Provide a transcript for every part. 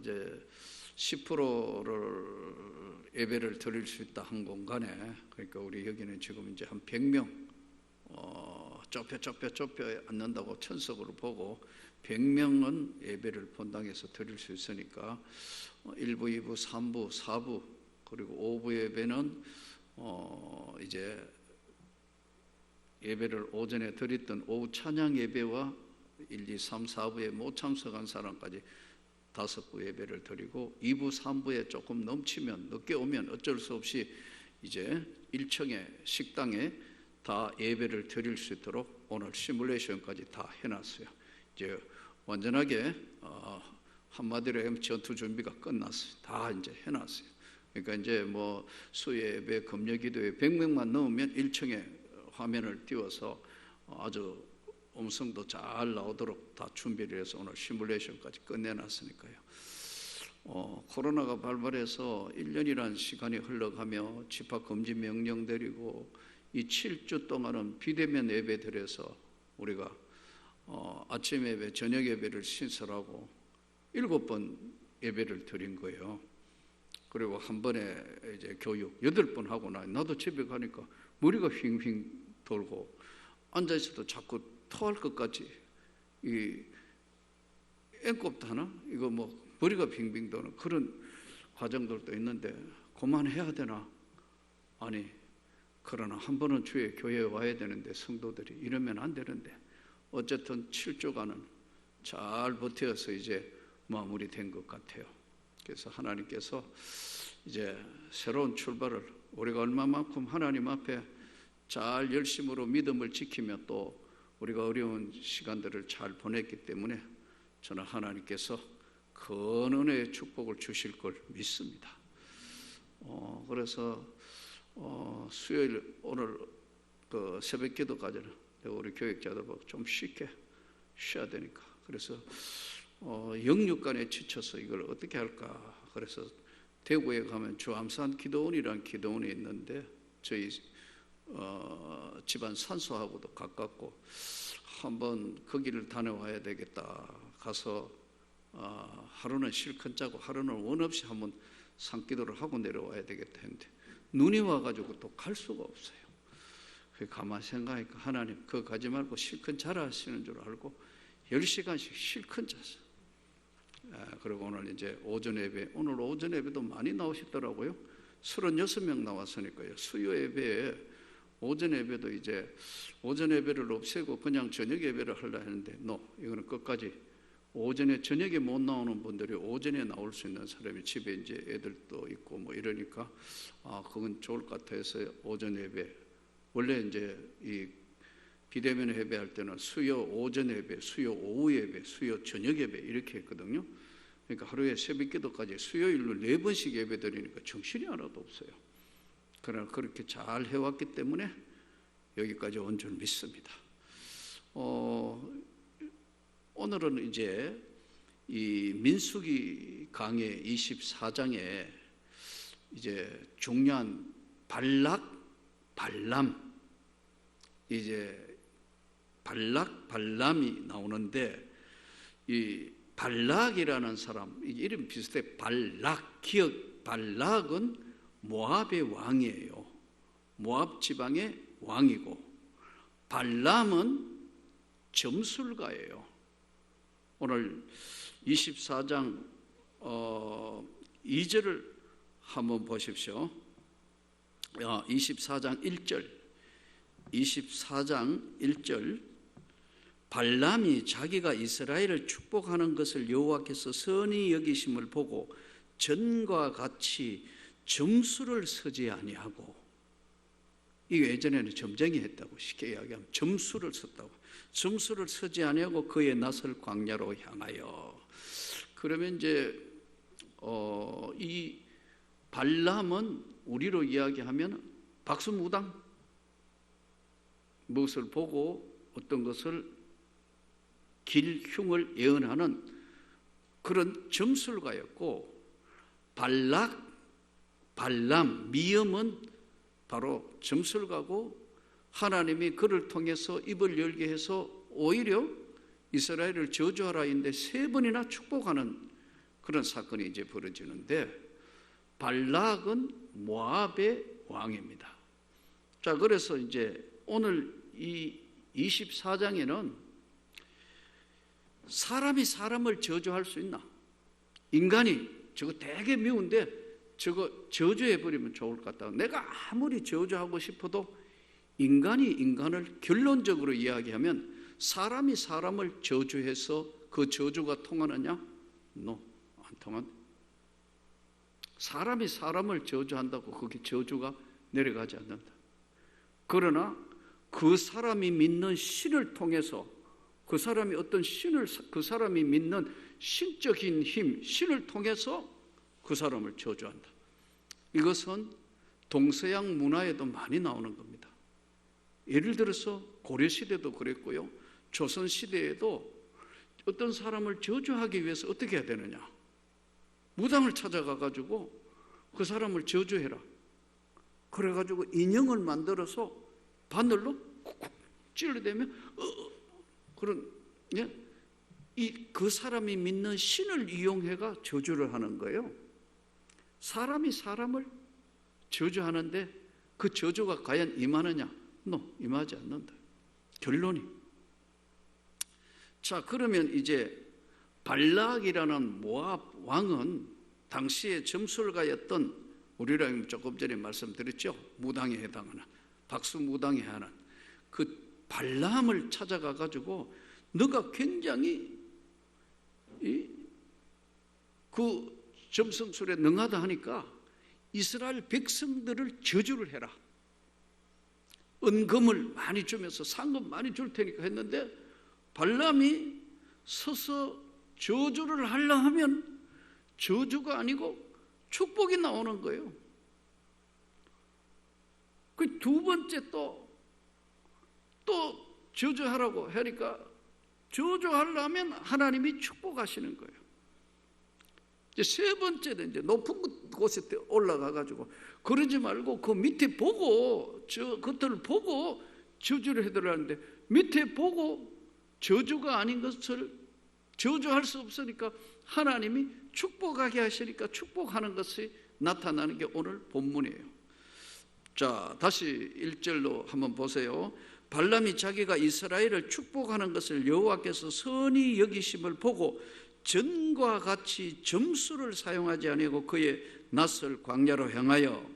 이제 10%를 예배를 드릴 수 있다 한 공간에, 그러니까 우리 여기는 지금 이제 한 100명 좁혀 앉는다고 천석으로 보고 100명은 예배를 본당에서 드릴 수 있으니까 1부, 2부, 3부, 4부 그리고 5부 예배는 이제 예배를 오전에 드렸던 오후 찬양 예배와 1, 2, 3, 4부에 못 참석한 사람까지 5부 예배를 드리고 2부, 3부에 조금 넘치면 늦게 오면 어쩔 수 없이 이제 1층에 식당에 다 예배를 드릴 수 있도록 오늘 시뮬레이션까지 다 해놨어요. 이제 완전하게 한마디로 하면 전투 준비가 끝났어요. 다 이제 해놨어요. 그러니까 이제 뭐 수요 예배, 금요 기도에 100명만 넘으면 1층에 화면을 띄워서 아주 음성도 잘 나오도록 다 준비를 해서 오늘 시뮬레이션까지 끝내놨으니까요. 코로나가 발발해서 1년이라는 시간이 흘러가며 집합금지 명령 내리고 이 7주 동안은 비대면 예배 드려서 우리가 아침 예배, 저녁 예배를 신설하고 7번 예배를 드린 거예요. 그리고 한 번에 이제 교육 8번 하고 나도 집에 가니까 머리가 휑휑 돌고 앉아있어도 자꾸 토할 것 같이 이 앵꼽도 하나? 이거 뭐 머리가 빙빙 도는 그런 과정들도 있는데 그만해야 되나? 아니, 그러나 한 번은 주에 교회에 와야 되는데 성도들이 이러면 안 되는데 어쨌든 7주간은 잘 버텨서 이제 마무리된 것 같아요. 그래서 하나님께서 이제 새로운 출발을 우리가 얼마만큼 하나님 앞에 잘 열심으로 믿음을 지키며 또 우리가 어려운 시간들을 잘 보냈기 때문에 저는 하나님께서 큰 은혜의 축복을 주실 걸 믿습니다. 그래서 수요일 오늘 그 새벽 기도까지는 우리 교육자들 보고 좀 쉽게 쉬어야 되니까 그래서 영육간에 지쳐서 이걸 어떻게 할까. 그래서 대구에 가면 주암산 기도원이라는 기도원이 있는데 저희 집안 산소하고도 가깝고 한번 거기를 다녀와야 되겠다. 가서 하루는 실컷 자고 하루는 원 없이 한번 산기도를 하고 내려와야 되겠다 했는데 눈이 와가지고 또 갈 수가 없어요. 가만히 생각하니까 하나님 그거 가지 말고 실컷 자라 하시는 줄 알고 10시간씩 실컷 잤어요. 그리고 오늘 이제 오전 예배, 오늘 오전 예배도 많이 나오시더라고요. 36명 나왔으니까요. 수요 예배에 오전 예배도 이제 오전 예배를 없애고 그냥 저녁 예배를 하려 했는데 이거는 끝까지 오전에 저녁에 못 나오는 분들이 오전에 나올 수 있는 사람이 집에 이제 애들도 있고 뭐 이러니까 그건 좋을 것 같아서 오전 예배, 원래 이제 이 비대면 예배할 때는 수요 오전 예배, 수요 오후 예배, 수요 저녁 예배 이렇게 했거든요. 그러니까 하루에 새벽 기도까지 수요일로 4번씩 예배 드리니까 정신이 하나도 없어요. 그러나 그렇게 잘 해왔기 때문에 여기까지 온 줄 믿습니다. 오늘은 이제 이 민수기 강의 24장에 이제 중요한 발람, 이제 발람이 나오는데 이 발락이라는 사람, 이름 비슷해. 발락은 모압의 왕이에요. 모압 지방의 왕이고 발람은 점술가예요. 오늘 24장 2절을 한번 보십시오. 24장 1절 발람이 자기가 이스라엘을 축복하는 것을 여호와께서 선히 여기심을 보고 전과 같이 점수를 서지 아니하고, 이게 예전에는 점쟁이 했다고 쉽게 이야기하면 점수를 썼다고, 점수를 서지 아니하고 그의 낯을 광야로 향하여. 그러면 이제 이 발람은 우리로 이야기하면 박수무당, 무엇을 보고 어떤 것을 길흉을 예언하는 그런 점술가였고, 발람, 미음은 바로 점술가고 하나님이 그를 통해서 입을 열게 해서 오히려 이스라엘을 저주하라 했는데 3번이나 축복하는 그런 사건이 이제 벌어지는데, 발락은 모압의 왕입니다. 자, 그래서 이제 오늘 이 24장에는 사람이 사람을 저주할 수 있나? 인간이 저거 되게 미운데 저거 저주해버리면 좋을 것 같다. 내가 아무리 저주하고 싶어도 인간이 인간을 결론적으로 이야기하면 사람이 사람을 저주해서 그 저주가 통하느냐? No, 안 통한다. 사람이 사람을 저주한다고 거기 저주가 내려가지 않는다. 그러나 그 사람이 믿는 신을 통해서 그 사람이 어떤 신을, 그 사람이 믿는 신적인 힘, 신을 통해서 그 사람을 저주한다. 이것은 동서양 문화에도 많이 나오는 겁니다. 예를 들어서 고려시대도 그랬고요, 조선시대에도 어떤 사람을 저주하기 위해서 어떻게 해야 되느냐? 무당을 찾아가가지고 그 사람을 저주해라. 그래가지고 인형을 만들어서 바늘로 쿡쿡 찔러대면 그런, 그 사람이 믿는 신을 이용해가 저주를 하는 거예요. 사람이 사람을 저주하는데 그 저주가 과연 임하느냐? No, 임하지 않는다. 결론이. 자, 그러면 이제 발락이라는 모압 왕은 당시에 점술가였던, 우리랑 조금 전에 말씀드렸죠, 무당에 해당하는, 박수무당에 하는 그 발람을 찾아가 가지고 너가 굉장히 그 점성술에 능하다 하니까 이스라엘 백성들을 저주를 해라. 은금을 많이 주면서 상금 많이 줄 테니까 했는데, 발람이 서서 저주를 하려 하면 저주가 아니고 축복이 나오는 거예요. 그 두 번째 또 저주하라고 하니까 저주하려면 하나님이 축복하시는 거예요. 이제 세 번째는 이제 높은 곳에 올라가 가지고 그러지 말고 그 밑에 보고, 저 겉을 보고 저주를 해달라는데, 밑에 보고 저주가 아닌 것을 저주할 수 없으니까 하나님이 축복하게 하시니까 축복하는 것이 나타나는 게 오늘 본문이에요. 자, 다시 1절로 한번 보세요. 발람이 자기가 이스라엘을 축복하는 것을 여호와께서 선히 여기심을 보고 전과 같이 점수를 사용하지 아니하고 그의 낯을 광야로 향하여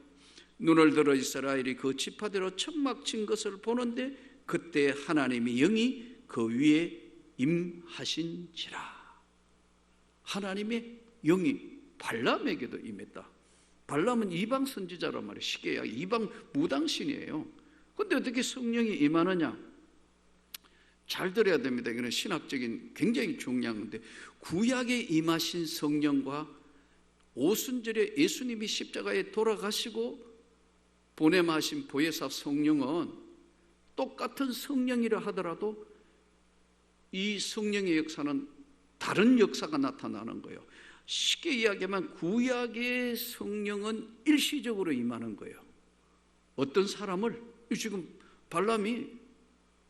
눈을 들어 이스라엘이 그 지파대로 천막 친 것을 보는데, 그때 하나님의 영이 그 위에 임하신지라. 하나님의 영이 발람에게도 임했다. 발람은 이방 선지자란 말이에요. 쉽게 이야기, 이방 무당신이에요. 그런데 어떻게 성령이 임하느냐? 잘 들어야 됩니다. 이거는 신학적인 굉장히 중요한 건데, 구약에 임하신 성령과 오순절에 예수님이 십자가에 돌아가시고 보내마신 보혜사 성령은 똑같은 성령이라 하더라도 이 성령의 역사는 다른 역사가 나타나는 거예요. 쉽게 이야기하면 구약의 성령은 일시적으로 임하는 거예요. 어떤 사람을, 지금 발람이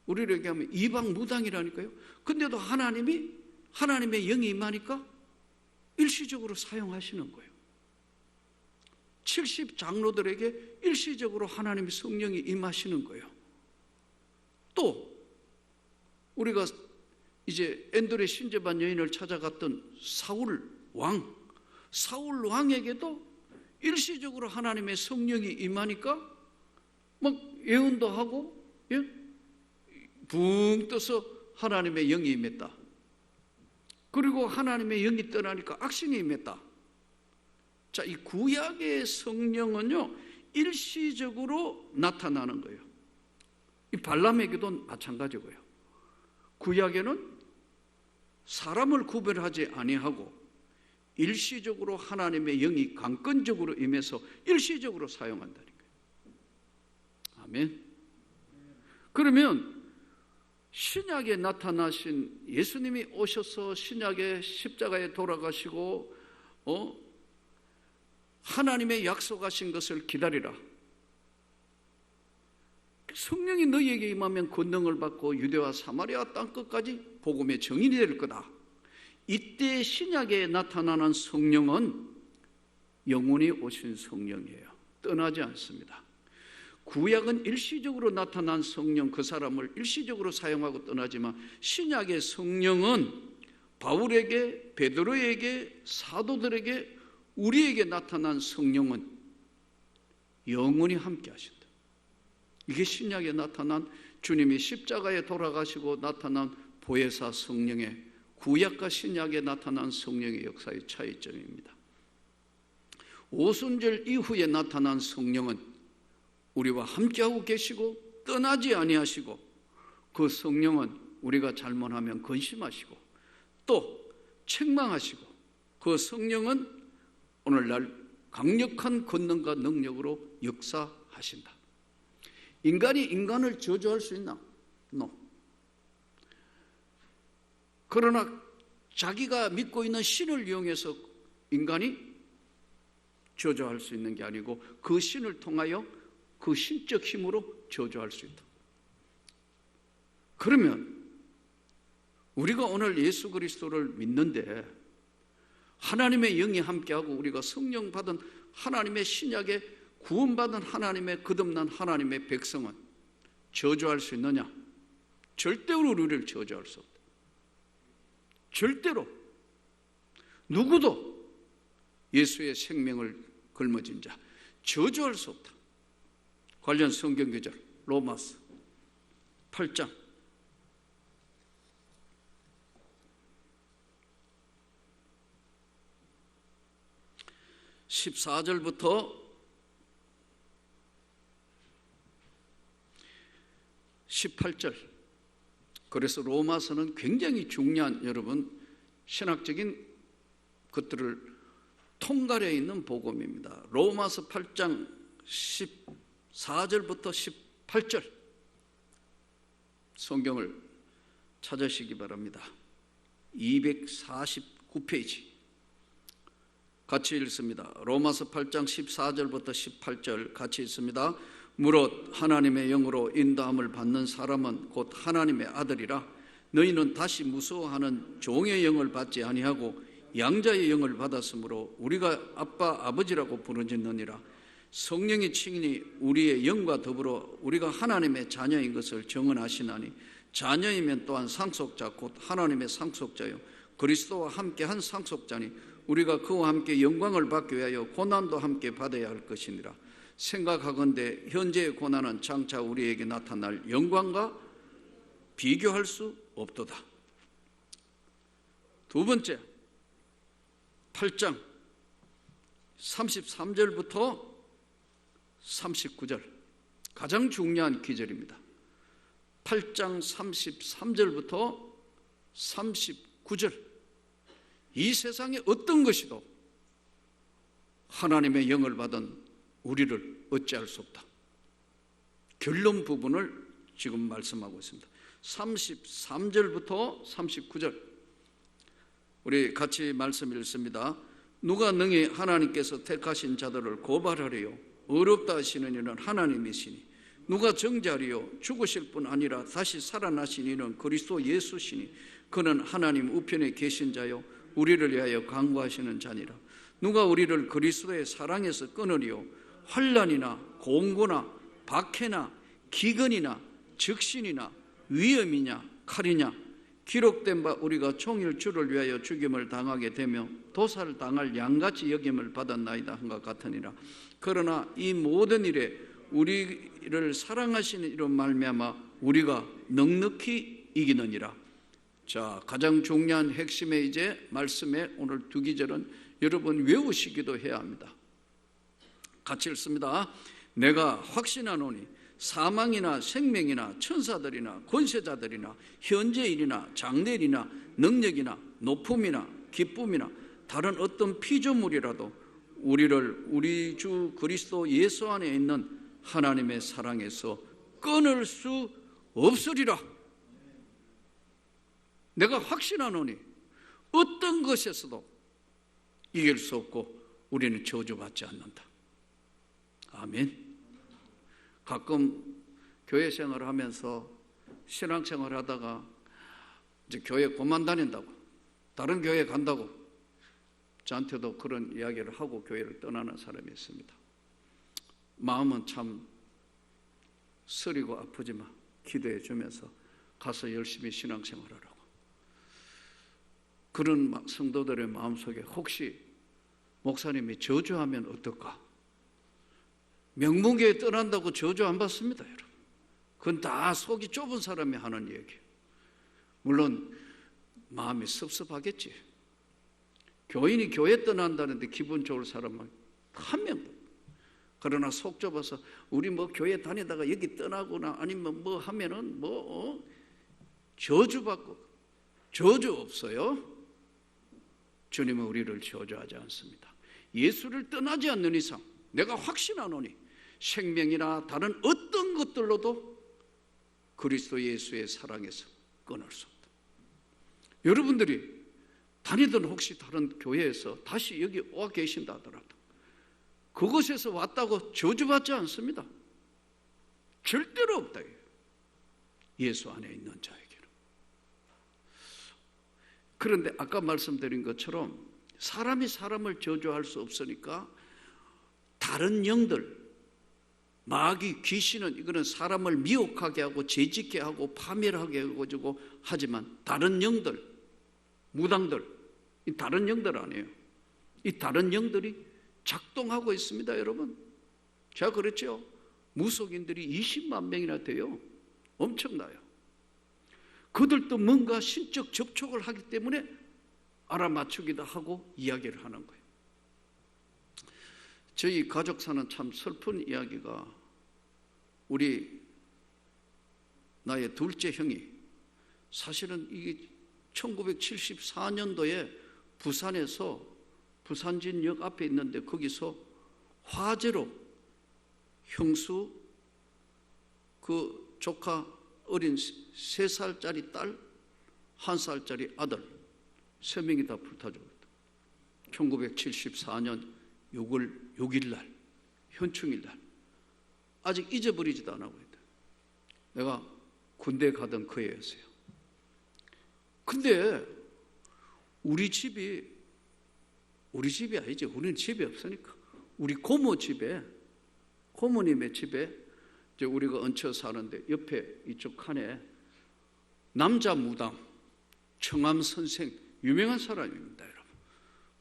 우리를 얘기하면 이방 무당이라니까요. 근데도 하나님의 영이 임하니까 일시적으로 사용하시는 거예요. 70 장로들에게 일시적으로 하나님의 성령이 임하시는 거예요. 또 우리가 이제 엔돌의 신재반 여인을 찾아갔던 사울 왕에게도 일시적으로 하나님의 성령이 임하니까 막 예언도 하고, 붕 떠서 하나님의 영이 임했다. 그리고 하나님의 영이 떠나니까 악신이 임했다. 자, 이 구약의 성령은요, 일시적으로 나타나는 거예요. 이 발람에게도 마찬가지고요. 구약에는 사람을 구별하지 아니하고 일시적으로 하나님의 영이 강권적으로 임해서 일시적으로 사용한다는 거예요. 아멘. 그러면 신약에 나타나신 예수님이 오셔서 신약의 십자가에 돌아가시고 하나님의 약속하신 것을 기다리라. 성령이 너희에게 임하면 권능을 받고 유대와 사마리아 땅끝까지 복음의 증인이 될 거다. 이때 신약에 나타나는 성령은 영원히 오신 성령이에요. 떠나지 않습니다. 구약은 일시적으로 나타난 성령, 그 사람을 일시적으로 사용하고 떠나지만 신약의 성령은 바울에게, 베드로에게, 사도들에게, 우리에게 나타난 성령은 영원히 함께 하신다. 이게 신약에 나타난 주님이 십자가에 돌아가시고 나타난 보혜사 성령의, 구약과 신약에 나타난 성령의 역사의 차이점입니다. 오순절 이후에 나타난 성령은 우리와 함께하고 계시고 떠나지 아니하시고, 그 성령은 우리가 잘못하면 근심하시고 또 책망하시고, 그 성령은 오늘날 강력한 권능과 능력으로 역사하신다. 인간이 인간을 저주할 수 있나? No. 그러나 자기가 믿고 있는 신을 이용해서 인간이 저주할 수 있는 게 아니고 그 신을 통하여 그 신적 힘으로 저주할 수 있다. 그러면 우리가 오늘 예수 그리스도를 믿는데 하나님의 영이 함께하고 우리가 성령 받은 하나님의 신약에 구원받은 하나님의 거듭난 하나님의 백성은 저주할 수 있느냐? 절대로 우리를 저주할 수 없다. 절대로 누구도 예수의 생명을 걸머진 자 저주할 수 없다. 관련 성경 구절 로마서 8장 14절부터 18절. 그래서 로마서는 굉장히 중요한, 여러분, 신학적인 것들을 통갈해 있는 복음입니다. 로마서 8장 14절부터 18절 성경을 찾으시기 바랍니다. 249페이지 같이 읽습니다. 로마서 8장 14절부터 18절 같이 읽습니다. 무릇 하나님의 영으로 인도함을 받는 사람은 곧 하나님의 아들이라. 너희는 다시 무서워하는 종의 영을 받지 아니하고 양자의 영을 받았으므로 우리가 아빠 아버지라고 부르짖느니라. 성령이 친히 우리의 영과 더불어 우리가 하나님의 자녀인 것을 증언하시나니 자녀이면 또한 상속자 곧 하나님의 상속자요 그리스도와 함께한 상속자니 우리가 그와 함께 영광을 받기 위하여 고난도 함께 받아야 할 것이니라. 생각하건대 현재의 고난은 장차 우리에게 나타날 영광과 비교할 수 없도다. 두 번째, 8장 33절부터 39절 가장 중요한 기절입니다. 8장 33절부터 39절. 이 세상에 어떤 것이도 하나님의 영을 받은 우리를 어찌할 수 없다. 결론 부분을 지금 말씀하고 있습니다. 33절부터 39절 우리 같이 말씀 읽습니다. 누가 능히 하나님께서 택하신 자들을 고발하리요? 어렵다 하시는 이는 하나님이시니 누가 정죄하리요? 죽으실 뿐 아니라 다시 살아나신 이는 그리스도 예수시니 그는 하나님 우편에 계신 자요 우리를 위하여 간구하시는 자니라. 누가 우리를 그리스도의 사랑에서 끊으리요? 환난이나 공고나 박해나 기근이나 적신이나 위험이냐 칼이냐 기록된 바 우리가 종일 주를 위하여 죽임을 당하게 되며 도살을 당할 양같이 여김을 받았나이다 한 것 같으니라. 그러나 이 모든 일에 우리를 사랑하시는 이로 말미암아 우리가 넉넉히 이기느니라. 자, 가장 중요한 핵심의 이제 말씀의 오늘 두 기절은 여러분 외우시기도 해야 합니다. 같이 읽습니다. 내가 확신하노니 사망이나 생명이나 천사들이나 권세자들이나 현재일이나 장래일이나 능력이나 높음이나 기쁨이나 다른 어떤 피조물이라도 우리를 우리 주 그리스도 예수 안에 있는 하나님의 사랑에서 끊을 수 없으리라. 내가 확신하노니 어떤 것에서도 이길 수 없고 우리는 저주받지 않는다. 아멘. 가끔 교회 생활을 하면서 신앙생활을 하다가 이제 교회 그만 다닌다고 다른 교회 간다고 저한테도 그런 이야기를 하고 교회를 떠나는 사람이 있습니다. 마음은 참 쓰리고 아프지만 기도해 주면서 가서 열심히 신앙생활하라고. 그런 성도들의 마음속에 혹시 목사님이 저주하면 어떨까? 명문교회 떠난다고 저주 안 받습니다, 여러분. 그건 다 속이 좁은 사람이 하는 얘기예요. 물론 마음이 섭섭하겠지. 교인이 교회 떠난다는데 기분 좋을 사람은 한 명도. 그러나 속 좁아서 우리 뭐 교회 다니다가 여기 떠나거나 아니면 뭐 하면은 저주받고. 저주 없어요. 주님은 우리를 저주하지 않습니다. 예수를 떠나지 않는 이상 내가 확신하노니 생명이나 다른 어떤 것들로도 그리스도 예수의 사랑에서 끊을 수 없다. 여러분들이 다니던 혹시 다른 교회에서 다시 여기 와 계신다 하더라도 그곳에서 왔다고 저주받지 않습니다. 절대로 없다. 예수 안에 있는 자에게는. 그런데 아까 말씀드린 것처럼 사람이 사람을 저주할 수 없으니까 다른 영들, 마귀, 귀신은 이거는 사람을 미혹하게 하고 죄짓게 하고 파멸하게 하고 하지만 다른 영들, 무당들, 이 다른 영들 아니에요. 이 다른 영들이 작동하고 있습니다, 여러분. 제가 그랬죠. 무속인들이 20만 명이나 돼요. 엄청나요. 그들도 뭔가 신적 접촉을 하기 때문에 알아맞추기도 하고 이야기를 하는 거예요. 저희 가족사는 참 슬픈 이야기가 우리 나의 둘째 형이 사실은 이게 1974년도에 부산에서 부산진역 앞에 있는데 거기서 화재로 형수 그 조카 어린 3살짜리 딸 1살짜리 아들 3명이 다 불타 죽었다. 1974년 6월 6일 날 현충일 날 아직 잊어버리지도 않고 있다. 내가 군대 가던 그 해였어요. 근데 우리 집이 아니지. 우리는 집이 없으니까 우리 고모 집에 고모님의 집에 이제 우리가 얹혀 사는데 옆에 이쪽 칸에 남자 무당 청암 선생 유명한 사람입니다, 여러분.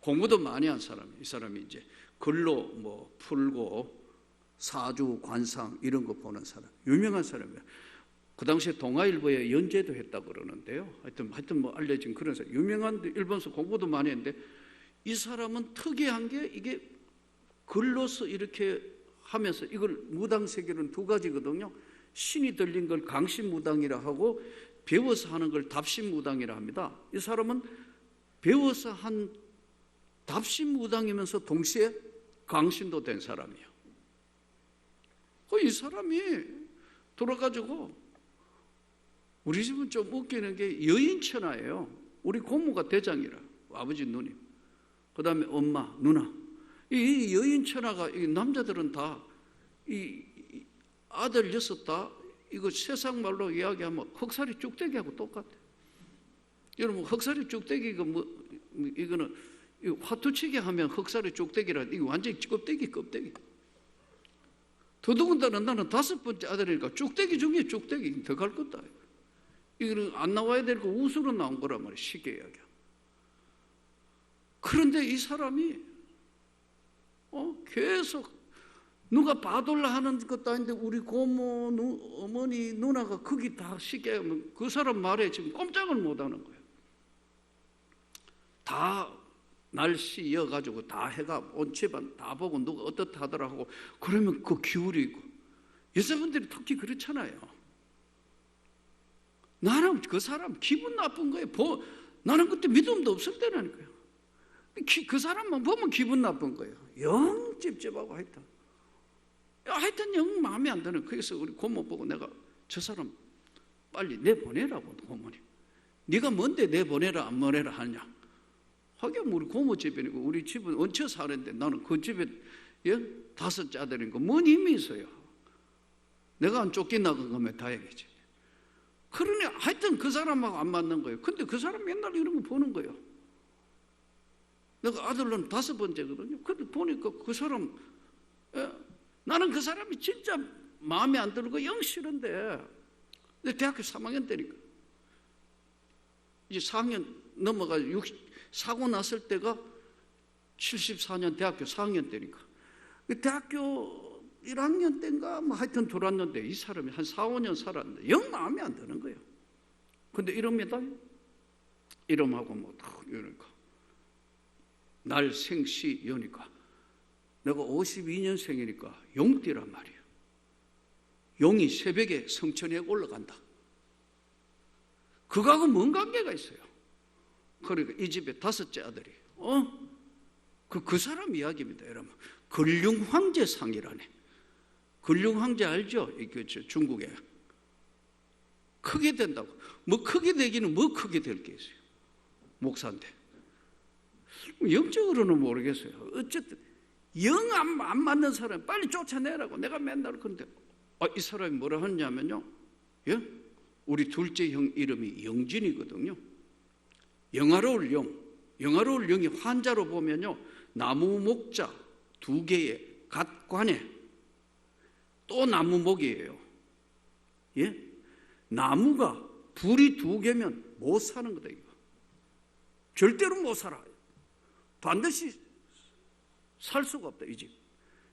공부도 많이 한 사람. 이 사람이 이제 글로 뭐 풀고 사주 관상 이런 거 보는 사람, 유명한 사람이에요. 그 당시에 동아일보에 연재도 했다고 그러는데요. 하여튼 뭐 알려진 그런 사람. 유명한 일본서 공부도 많이 했는데 이 사람은 특이한 게 이게 글로서 이렇게 하면서 이걸 무당 세계는 2가지거든요. 신이 들린 걸 강신무당이라 하고 배워서 하는 걸 답신무당이라 합니다. 이 사람은 배워서 한 답신무당이면서 동시에 강신도 된 사람이에요. 이 사람이 돌아가지고 우리 집은 좀 웃기는 게 여인천하예요. 우리 고모가 대장이라 아버지 누님, 그 다음에 엄마, 누나. 이 여인천하가 이 남자들은 다 이 아들 6 다 이거 세상 말로 이야기하면 흑살이 쭉대기하고 똑같아. 여러분 흑살이 쭉대기 이거는 화투치기 하면 흑살이 쭉대기라 이거 완전히 껍데기. 더더군다나 나는 5번째 아들이니까 쭉대기 중에 쭉대기 더 갈 것다. 이거는 안 나와야 될 거 우수로 나온 거란 말이야. 쉽게 이야기하면. 그런데 이 사람이 계속 누가 봐둘라 하는 것도 아닌데 우리 고모, 어머니, 누나가 거기 다 쉽게 하면 그 사람 말에 지금 꼼짝을 못 하는 거예요. 다 날씨 이어가지고 다 해가 온 집안 다 보고 누가 어떻다 하더라 하고 그러면 그 기울이고 여자분들이 특히 그렇잖아요. 나는 그 사람 기분 나쁜 거예요. 나는 그때 믿음도 없을 때라니까요. 그 사람만 보면 기분 나쁜 거예요. 영 찝찝하고 하여튼 영 마음에 안 드는. 그래서 우리 고모 보고 내가 저 사람 빨리 내보내라고. 고모님 네가 뭔데 내보내라 안 보내라 하냐. 하긴 우리 고모 집이니까 우리 집은 얹혀 사는데 나는 그 집에 5째 아들이니까 뭔 힘이 있어요. 내가 안 쫓겨나간 거면 다행이지. 그러니 하여튼 그 사람하고 안 맞는 거예요. 근데 그 사람 맨날 이런 거 보는 거예요. 내가 아들로는 5번째거든요. 근데 보니까 그 사람, 나는 그 사람이 진짜 마음에 안 들고 영 싫은데, 대학교 3학년 때니까. 이제 4학년 넘어가 사고 났을 때가 74년 대학교 4학년 때니까. 대학교 1학년 때인가 뭐 하여튼 들어왔는데 이 사람이 한 4, 5년 살았는데 영 마음에 안 드는 거예요. 근데 이럽니다. 이름하고 뭐 딱 이러니까 날 생시 여니까 내가 52년생이니까 용띠란 말이에요. 용이 새벽에 성천에 올라간다. 그거하고 뭔 관계가 있어요? 그러니까 이 집에 5째 아들이 그 사람 이야기입니다. 여러분, 근륭황제상이라네. 근륭황제 알죠? 중국에 크게 된다고. 뭐 크게 되기는 뭐 크게 될 게 있어요. 목사인데 영적으로는 모르겠어요. 어쨌든 영 안 맞는 사람 빨리 쫓아내라고 내가 맨날. 근데 이 사람이 뭐라 하냐면요, 예? 우리 둘째 형 이름이 영진이거든요. 영화로울 영, 영화로울 영이 환자로 보면요, 나무 목자 2개에 갓관에 또 나무목이에요. 예? 나무가 불이 2개면 못 사는 거다 이거. 절대로 못 살아. 반드시 살 수가 없다 이 집.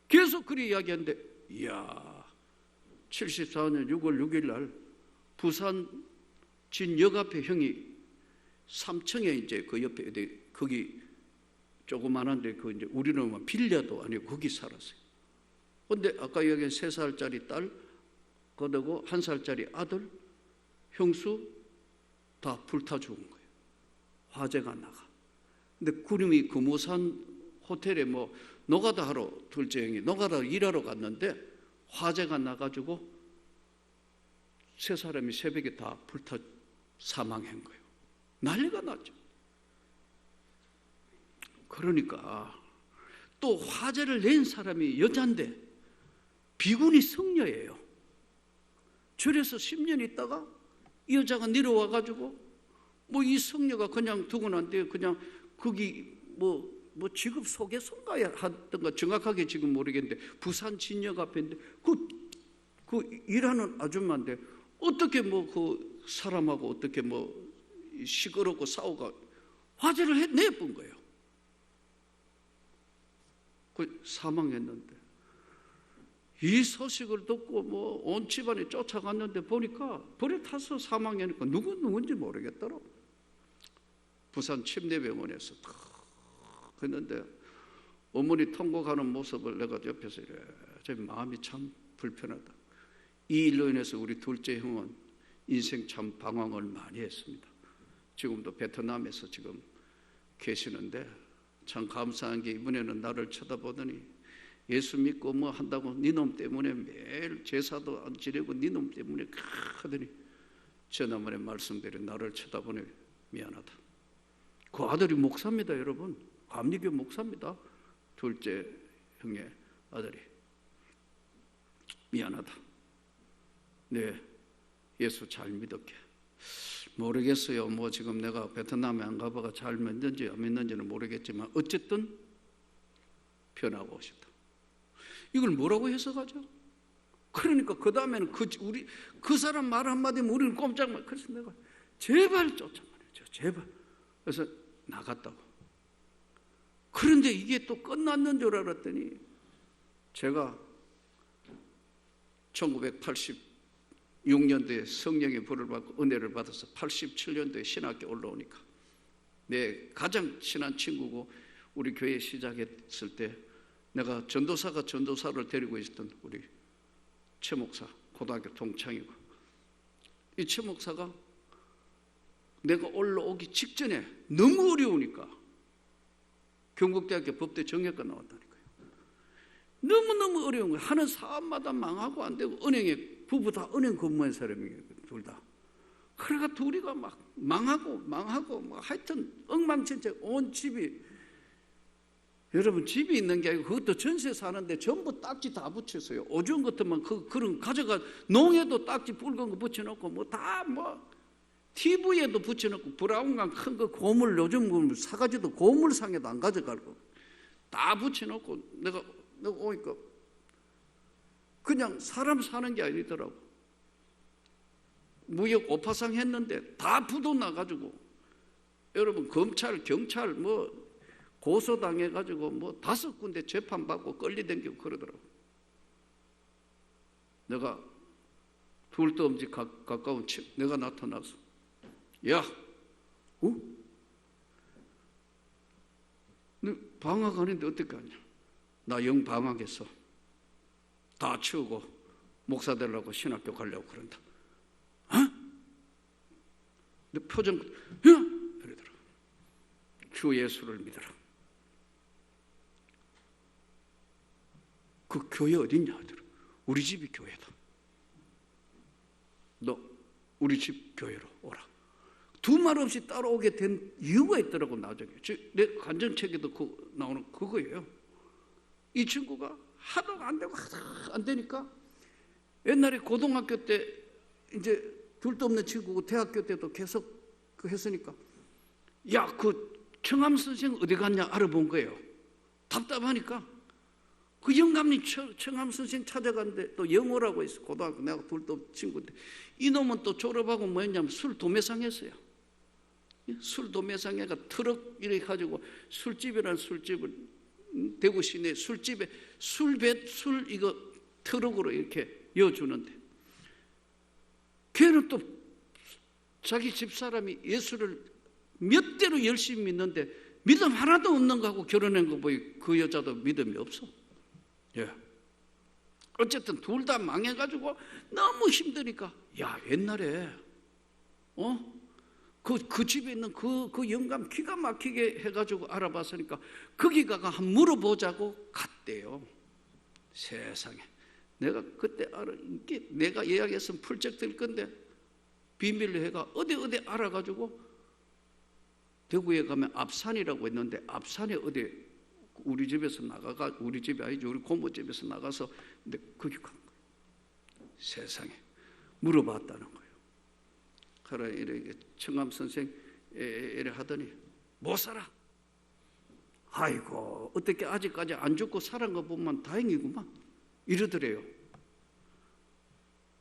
계속 그리 이야기하는데, 이야, 74년 6월 6일 날 부산 진역 앞에 형이 3층에 이제 그 옆에 거기 조그만한데 그 이제 우리는 뭐 빌려도 아니고 거기 살았어요. 근데 아까 이야기한 3살짜리 딸 거두고 1살짜리 아들 형수 다 불타 죽은 거예요. 화재가 나가. 근데 구름이 금호산 호텔에 뭐 노가다 하러 둘째 형이 노가다 일하러 갔는데 화재가 나가지고 3사람이 새벽에 다 불타 사망한 거예요. 난리가 났죠. 그러니까 또 화재를 낸 사람이 여자인데 비군이 성녀예요. 절에서 10년 있다가 이 여자가 내려와가지고 뭐 이 성녀가 그냥 두고 난 뒤에 그냥 거기 뭐 직업 소개서인가 하던가 정확하게 지금 모르겠는데 부산 진역 앞에 있는데 그 일하는 아줌마인데 어떻게 뭐 그 사람하고 어떻게 뭐 시끄럽고 싸우고 화재를 내본 거예요. 그 사망했는데 이 소식을 듣고 뭐 온 집안이 쫓아갔는데 보니까 불에 타서 사망하니까 누군지 모르겠더라고. 부산 침례병원에서 탁 했는데 어머니 통곡하는 모습을 내가 옆에서 제 마음이 참 불편하다. 이 일로 인해서 우리 둘째 형은 인생 참 방황을 많이 했습니다. 지금도 베트남에서 지금 계시는데 참 감사한 게 이번에는 나를 쳐다보더니 예수 믿고 뭐 한다고 니놈 때문에 매일 제사도 안 지내고 니놈 때문에 하더니 지난번에 말씀드린 나를 쳐다보니 미안하다. 그 아들이 목사입니다. 여러분, 감리교 목사입니다. 둘째 형의 아들이. 미안하다. 네, 예수 잘 믿었게. 모르겠어요. 뭐 지금 내가 베트남에 안 가봐가 잘 믿는지 안 믿는지는 모르겠지만 어쨌든 변하고 싶다. 이걸 뭐라고 해석하죠? 그러니까 그 다음에는 그 사람 말 한마디면 우리는 꼼짝 말. 그래서 내가 제발 쫓아내죠. 제발. 그래서 나갔다고. 그런데 이게 또 끝났는 줄 알았더니 제가 1986년도에 성령의 불을 받고 은혜를 받아서 87년도에 신학교 올라오니까 내 가장 친한 친구고 우리 교회 시작했을 때 내가 전도사가 전도사를 데리고 있었던 우리 최 목사, 고등학교 동창이고, 이 최 목사가 내가 올라오기 직전에 너무 어려우니까 경북대학교 법대 정예과 나왔다니까요. 너무너무 어려운 거예요. 하는 사업마다 망하고 안 되고, 은행에 부부 다 은행 근무한 사람이에요. 둘 다. 그래가 둘이가 막 망하고 뭐 하여튼 엉망진창. 온 집이, 여러분, 집이 있는 게 아니고 그것도 전세 사는데 전부 딱지 다 붙였어요. 오줌 같은 만 그런 가져가, 농에도 딱지 붉은 거 붙여놓고 뭐 다 뭐 TV에도 붙여놓고 브라운관 큰 거 고물 요즘 사가지도 고물상에도 안 가져가고 다 붙여놓고 내가 오니까 그냥 사람 사는 게 아니더라고. 무역 오파상 했는데 다 부도나가지고 여러분 검찰 경찰 뭐 고소당해가지고 뭐 5군데 재판받고 끌리댕기고 그러더라고. 내가 둘도 없이 가까운 내가 나타나서 야, 너 방학 아닌데 어떻게 하냐? 나 영 방학했어. 다 치우고 목사 되려고 신학교 가려고 그런다. 어? 너 표정, 이러더라. 주 예수를 믿어라. 그 교회 어딨냐 하더라. 우리 집이 교회다. 너 우리 집 교회로 오라. 두 말 없이 따라오게 된 이유가 있더라고. 나중에 내 간증책에도 나오는 그거예요. 이 친구가 하도 안 되고 하도 안 되니까 옛날에 고등학교 때 이제 둘도 없는 친구고 대학교 때도 계속 했으니까 야, 그 청암 선생 어디 갔냐 알아본 거예요. 답답하니까 그 영감님 청암 선생 찾아갔는데 또 영호라고 있어. 고등학교 내가 둘도 없는 친구인데 이놈은 또 졸업하고 뭐 했냐면 술 도매상 했어요. 술 도매상회가 트럭 이렇게 가지고 술집이라는 술집을 대구 시내 술집에 술 이거 트럭으로 이렇게 이어주는데 걔는 또 자기 집사람이 예수를 몇 대로 열심히 믿는데 믿음 하나도 없는 거 하고 결혼한 거 보니 그 여자도 믿음이 없어. 예. 어쨌든 둘 다 망해가지고 너무 힘드니까 야, 옛날에 그 집에 있는 그 영감 기가 막히게 해가지고 알아봤으니까 거기 가가 한번 물어보자고 갔대요. 세상에 내가 그때 내가 이야기했으면 풀쩍 들 건데 비밀로 해가 어디 알아가지고 대구에 가면 앞산이라고 있는데 앞산에 어디 우리 집에서 나가가 우리 집이 아니지 우리 고모 집에서 나가서 근데 거기 간 거예요. 세상에 물어봤다는 거예요. 그래 이렇게 청암 선생 이래 하더니 못 살아. 아이고 어떻게 아직까지 안 죽고 살은 거 보면 다행이구만 이러더래요.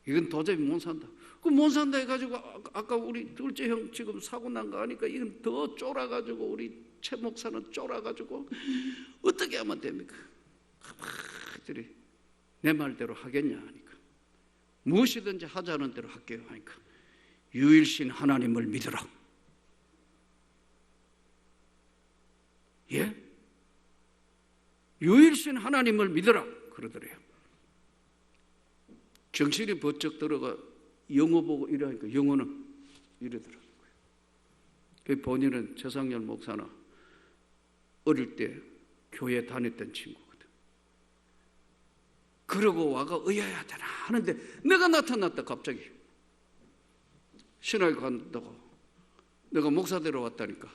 이건 도저히 못 산다. 그 못 산다 해가지고 아까 우리 둘째 형 지금 사고 난 거 아니까 이건 더 쫄아가지고 우리 최 목사는 쫄아가지고 어떻게 하면 됩니까? 그들이 내 말대로 하겠냐 하니까 무엇이든지 하자는 대로 할게요 하니까 유일신 하나님을 믿어라. 예? 유일신 하나님을 믿어라 그러더래요. 정신이 번쩍 들어가 영어 보고 이러니까 영어는 이러더라고요. 그 본인은 최상열 목사나 어릴 때 교회 다녔던 친구거든. 그러고 와가 의아야 되나 하는데 내가 나타났다 갑자기. 신학에 간다고 내가 목사 되러 왔다니까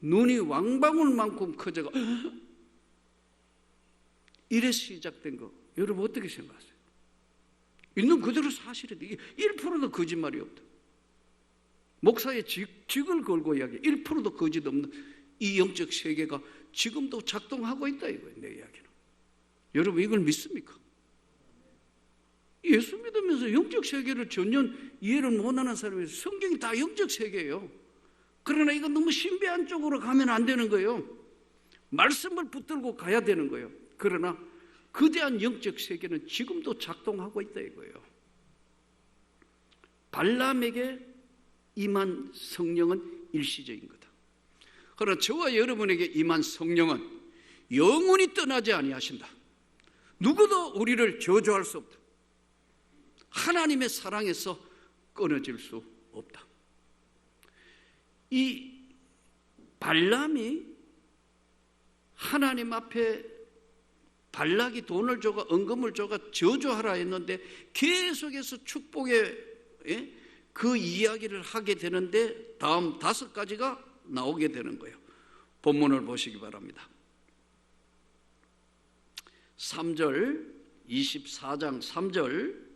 눈이 왕방울만큼 커져가 이래 시작된 거 여러분 어떻게 생각하세요? 있는 그대로 사실인데 1%도 거짓말이 없다. 목사의 직을 걸고 이야기해 1%도 거짓 없는 이 영적 세계가 지금도 작동하고 있다 이거예요. 내 이야기는. 여러분 이걸 믿습니까? 예수 믿으면서 영적 세계를 전혀 이해를 못하는 사람이 성경이 다 영적 세계예요. 그러나 이거 너무 신비한 쪽으로 가면 안 되는 거예요. 말씀을 붙들고 가야 되는 거예요. 그러나 거대한 영적 세계는 지금도 작동하고 있다 이거예요. 발람에게 임한 성령은 일시적인 거다. 그러나 저와 여러분에게 임한 성령은 영원히 떠나지 아니하신다. 누구도 우리를 저주할 수 없다. 하나님의 사랑에서 끊어질 수 없다. 이 발람이 하나님 앞에 발락이 돈을 줘가 은금을 줘가 저주하라 했는데 계속해서 축복의 그 이야기를 하게 되는데 다음 5가지가 나오게 되는 거예요. 본문을 보시기 바랍니다. 3절 24장 3절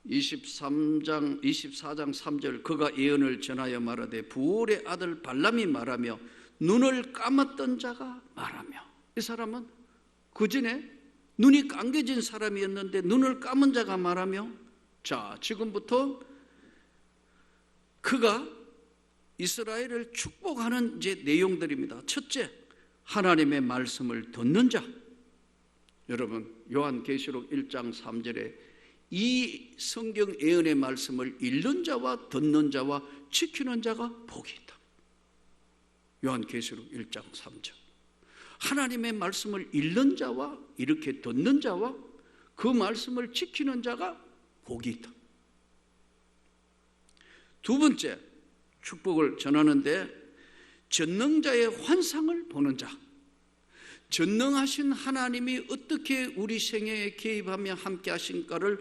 24장 3절 그가 예언을 전하여 말하되 부올의 아들 발람이 말하며 눈을 감았던 자가 말하며, 이 사람은 그전에 눈이 감겨진 사람이었는데 눈을 감은 자가 말하며, 자, 지금부터 그가 이스라엘을 축복하는 이제 내용들입니다. 첫째, 하나님의 말씀을 듣는 자. 여러분, 요한계시록 1장 3절에 이 성경 예언의 말씀을 읽는 자와 듣는 자와 지키는 자가 복이 있다. 요한계시록 1장 3절. 하나님의 말씀을 읽는 자와 이렇게 듣는 자와 그 말씀을 지키는 자가 복이 있다. 두 번째, 축복을 전하는데 전능자의 환상을 보는 자. 전능하신 하나님이 어떻게 우리 생애에 개입하며 함께 하신가를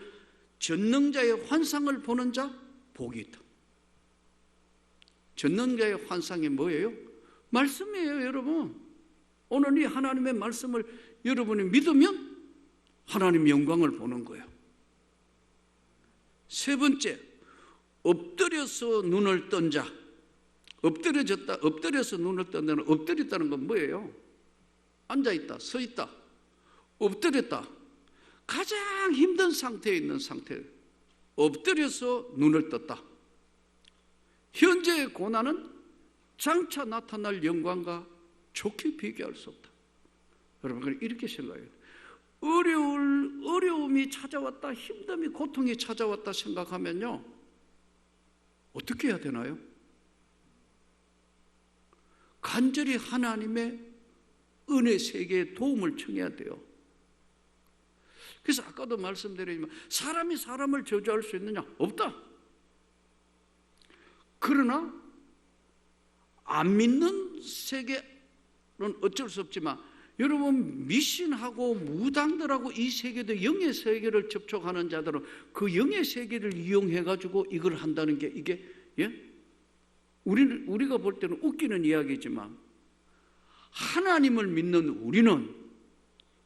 전능자의 환상을 보는 자, 복이 있다. 전능자의 환상이 뭐예요? 말씀이에요, 여러분. 오늘 이 하나님의 말씀을 여러분이 믿으면 하나님의 영광을 보는 거예요. 세 번째, 엎드려서 눈을 뜬 자. 엎드려서 눈을 뜬 자는, 엎드렸다는 건 뭐예요? 앉아있다, 서있다, 엎드렸다. 가장 힘든 상태에 있는 상태, 엎드려서 눈을 떴다. 현재의 고난은 장차 나타날 영광과 좋게 비교할 수 없다. 여러분, 이렇게 생각해요. 어려움이 찾아왔다, 힘듦이, 고통이 찾아왔다 생각하면요, 어떻게 해야 되나요? 간절히 하나님의 은혜 세계에 도움을 청해야 돼요. 그래서 아까도 말씀드렸지만 사람이 사람을 저주할 수 있느냐? 없다. 그러나 안 믿는 세계는 어쩔 수 없지만 여러분, 미신하고 무당들하고 이 세계도 영의 세계를 접촉하는 자들은 그 영의 세계를 이용해 가지고 이걸 한다는 게 이게, 예? 우리가 볼 때는 웃기는 이야기지만 하나님을 믿는 우리는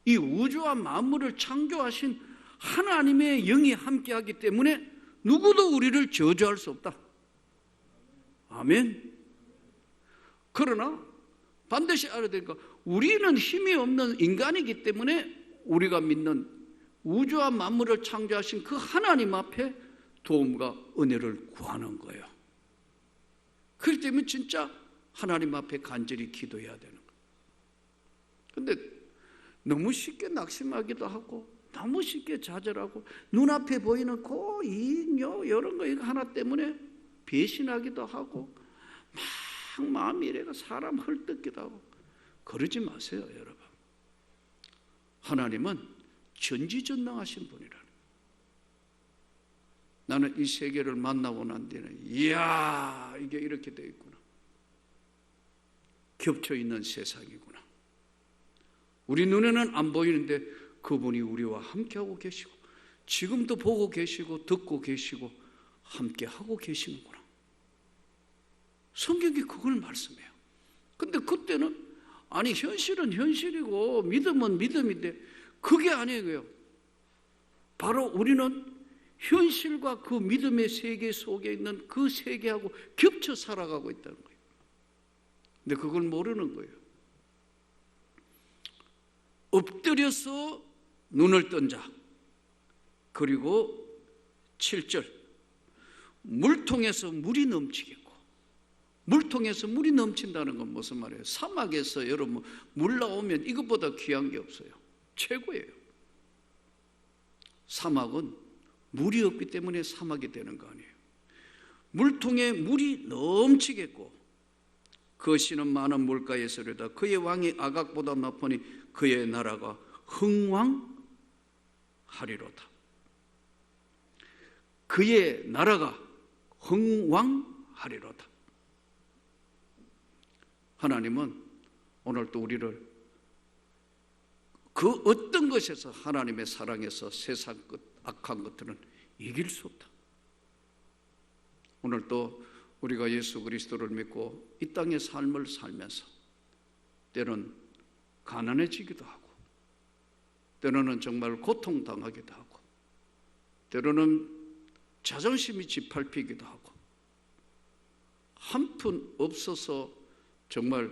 이 우주와 만물을 창조하신 하나님의 영이 함께하기 때문에 누구도 우리를 저주할 수 없다. 아멘. 그러나 반드시 알아야 되니까 우리는 힘이 없는 인간이기 때문에 우리가 믿는 우주와 만물을 창조하신 그 하나님 앞에 도움과 은혜를 구하는 거예요. 그렇기 때문에 진짜 하나님 앞에 간절히 기도해야 되는 거예요. 근데 너무 쉽게 낙심하기도 하고 너무 쉽게 좌절하고 눈앞에 보이는 고, 요 이런 거 이거 하나 때문에 배신하기도 하고 막 마음이 이래가 사람 헐뜯기도 하고 그러지 마세요, 여러분. 하나님은 전지전능하신 분이라는. 나는 이 세계를 만나고 난 뒤에는 이야, 이게 이렇게 되어 있구나. 겹쳐 있는 세상이구나. 우리 눈에는 안 보이는데 그분이 우리와 함께하고 계시고 지금도 보고 계시고 듣고 계시고 함께하고 계시는구나. 성경이 그걸 말씀해요. 근데 그때는 아니, 현실은 현실이고 믿음은 믿음인데 그게 아니에요. 바로 우리는 현실과 그 믿음의 세계 속에 있는 그 세계하고 겹쳐 살아가고 있다는 거예요. 근데 그걸 모르는 거예요. 엎드려서 눈을 뜬 자. 그리고 7절. 물통에서 물이 넘치겠고. 물통에서 물이 넘친다는 건 무슨 말이에요? 사막에서 여러분 물 나오면 이것보다 귀한 게 없어요. 최고예요. 사막은 물이 없기 때문에 사막이 되는 거 아니에요. 물통에 물이 넘치겠고 거시는 많은 물가에서리다. 그의 왕이 아각보다 높으니 그의 나라가 흥왕하리로다. 그의 나라가 흥왕하리로다. 하나님은 오늘 또 우리를 그 어떤 것에서 하나님의 사랑에서 세상 것, 악한 것들은 이길 수 없다. 오늘 또 우리가 예수 그리스도를 믿고 이 땅의 삶을 살면서 때로는 가난해지기도 하고 때로는 정말 고통당하기도 하고 때로는 자존심이 짓밟히기도 하고 한 푼 없어서 정말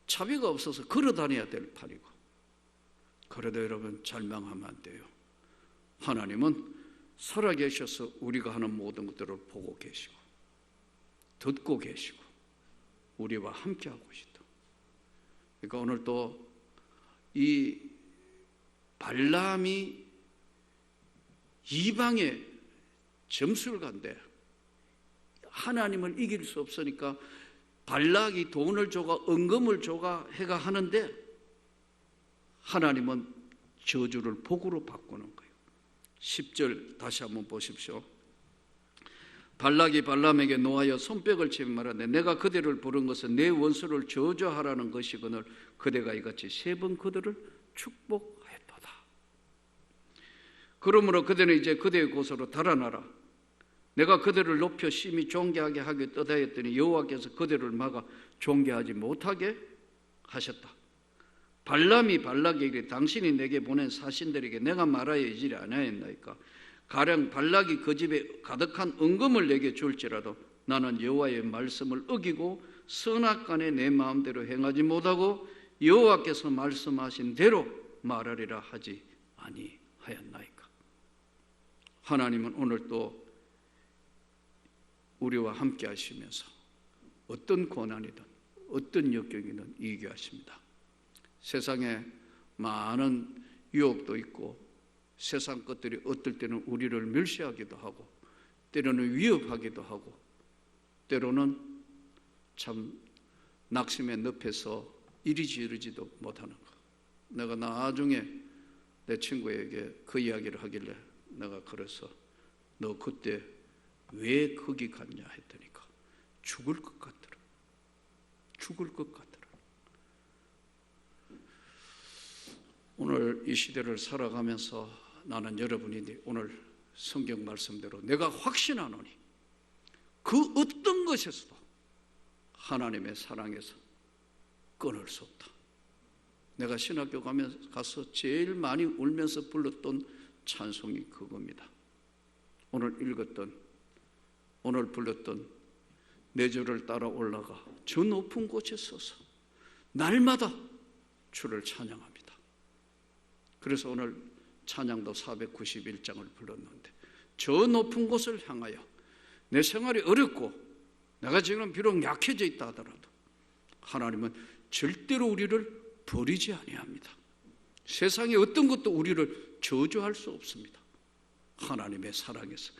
차비가 없어서 걸어 다녀야 될 판이고, 그래도 여러분 절망하면 안 돼요. 하나님은 살아계셔서 우리가 하는 모든 것들을 보고 계시고 듣고 계시고 우리와 함께하고 계시다. 그러니까 오늘 또 이 발람이 이방에 점수를 간대. 하나님을 이길 수 없으니까 발락이 돈을 줘가 은금을 줘가 해가 하는데 하나님은 저주를 복으로 바꾸는 거예요. 10절 다시 한번 보십시오. 발락이 발람에게 노하여 손뼉을 치며 말하되 내가 그대를 부른 것은 내 원수를 저주하라는 것이거늘 그대가 이같이 3번 그들을 축복하였도다. 그러므로 그대는 이제 그대의 곳으로 달아나라. 내가 그대를 높여 심히 존귀하게 하게 떠다였더니 여호와께서 그대를 막아 존귀하지 못하게 하셨다. 발람이 발락에게 이르되 당신이 내게 보낸 사신들에게 내가 말하여 이지리 아니하였나이까. 가령 발락이 그 집에 가득한 은금을 내게 줄지라도 나는 여호와의 말씀을 어기고 선악간에 내 마음대로 행하지 못하고 여호와께서 말씀하신 대로 말하리라 하지 아니하였나이까. 하나님은 오늘 또 우리와 함께 하시면서 어떤 고난이든 어떤 역경이든 이기게 하십니다. 세상에 많은 유혹도 있고 세상 것들이 어떨 때는 우리를 멸시하기도 하고 때로는 위협하기도 하고 때로는 참 낙심의 늪에서 이리지르지도 못하는 것. 내가 나중에 내 친구에게 그 이야기를 하길래 내가 그래서 너 그때 왜 거기 갔냐 했더니까 죽을 것 같더라. 죽을 것 같더라. 오늘 이 시대를 살아가면서 나는 여러분이 오늘 성경 말씀대로 내가 확신하노니 그 어떤 것에서도 하나님의 사랑에서 끊을 수 없다. 내가 신학교 가서 제일 많이 울면서 불렀던 찬송이 그겁니다. 오늘 읽었던 오늘 불렀던 내 주를 따라 올라가 저 높은 곳에 서서 날마다 주를 찬양합니다. 그래서 오늘 찬양도 491장을 불렀는데 저 높은 곳을 향하여 내 생활이 어렵고 내가 지금 비록 약해져 있다 하더라도 하나님은 절대로 우리를 버리지 아니합니다. 세상에 어떤 것도 우리를 저주할 수 없습니다. 하나님의 사랑에서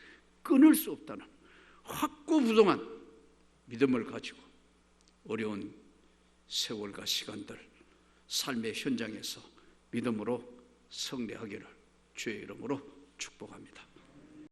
끊을 수 없다는 확고부동한 믿음을 가지고 어려운 세월과 시간들 삶의 현장에서 믿음으로 승리하기를 주의 이름으로 축복합니다.